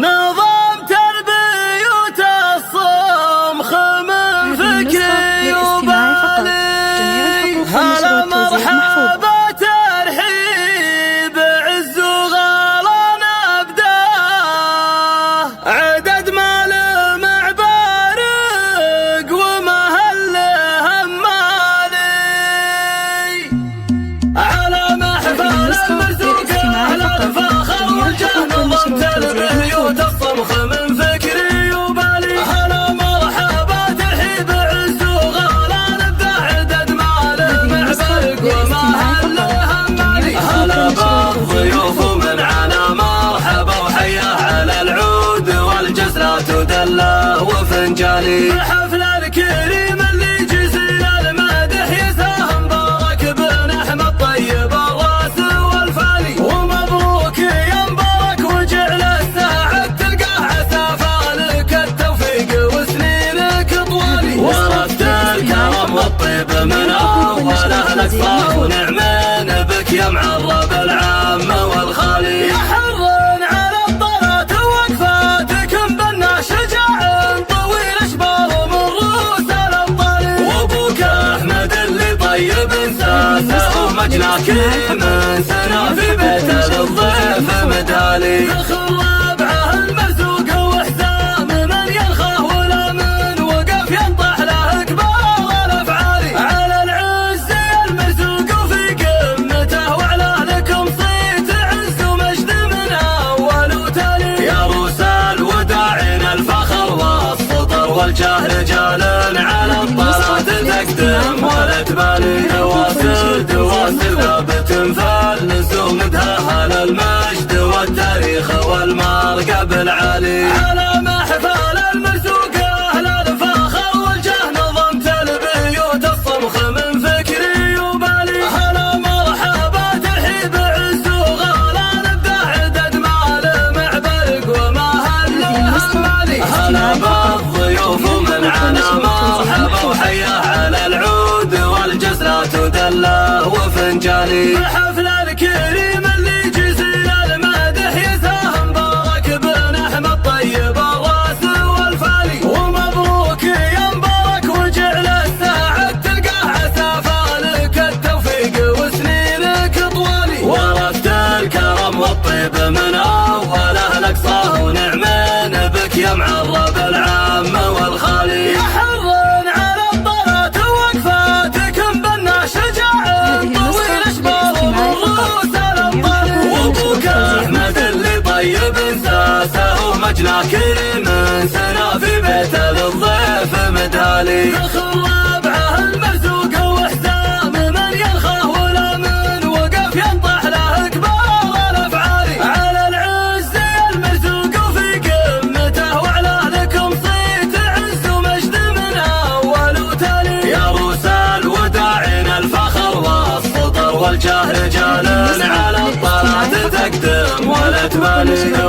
نظمت البيوت الصمخ من فكري وبالي. هلا مرحبا ترحيب عز وغلا نبدا، عدد مال مع بارق ومهل همالي. على محفل المرزوق اهل الفخر والجهل نظمت البيوت الصمخ من فكري وبالي. هلا مرحبا ترحيب عز وغلا نبدا، عدد مال مع بارق ومهل همالي. هلا بالضيوف ومن على مرحبا وحياه على العود والجسرات ودله وفنجالي. الحفل الكريم اللي جزيل المدح يساهم بارك بن احمد طيب الراس والفالي. ومبروك يا مبارك وجعل الساعد تلقاه عسى فالك التوفيق وسنينك طوالي. ورثت الكرم والطيب من اول اهلك صار ونعمين بك يا معرب العام والخالي. يا حرا على الطلات وقفاتكم بنا شجاع طويل اشبار من رؤوس الابطال. وابوك احمد اللي طيب ساسه ومجناك من سنه في بيت الضيف مدالي. فخر ربعه المرزوق وحسام من يرخاه ولا من وقف ينطح له كبار الافعال. على العز المرزوق وفي قمته وعلى لكم صيت عز ومجد من اول وتالي. يا روس الوداعين الفخر والسطر والجاه رجال على الطلات تقدم ولا تبالي. دواسر ثابت فالنسوم تأهل المجد والتاريخ والمرقب العالي. على محفل المرزوق اهل الفخر والجاه نظمت البيوت الصمخ من فكري وبالي. هلا مرحبا ترحيب عز وغلا نبدا، عدد مال مع برق ومهل همالي. هلا بالضيوف ومن على مرحبا وحياه على العود والجسرات ودله وفنجالي. الحفل الكريم اللي جزيل المدح يساهم بارك بن احمد طيب الراس والفالي. ومبروك يا مبارك وجعل الساعد تلقاه عسى فالك التوفيق وسنينك طوالي. ورثت الكرم والطيب من اول اهلك صاه ونعمين بك يا معرب العام والخالي. يا حرا على الطلات وقفاتكم بنا شجاع طويل اشبار من رؤوس الابطال. وابوك احمد اللي طيب ساسه ومجناك من سنه في بيت الضيف مدالي. فخر ربعه المرزوق وحسام من يرخاه ولا من وقف ينطح له كبار الافعال. على العز المرزوق وفي قمته وعلى لكم صيت عز ومجد من اول وتالي. يا روس الوداعين الفخر والسطر والجاه رجال على الطلات تقدم ولا تبالي.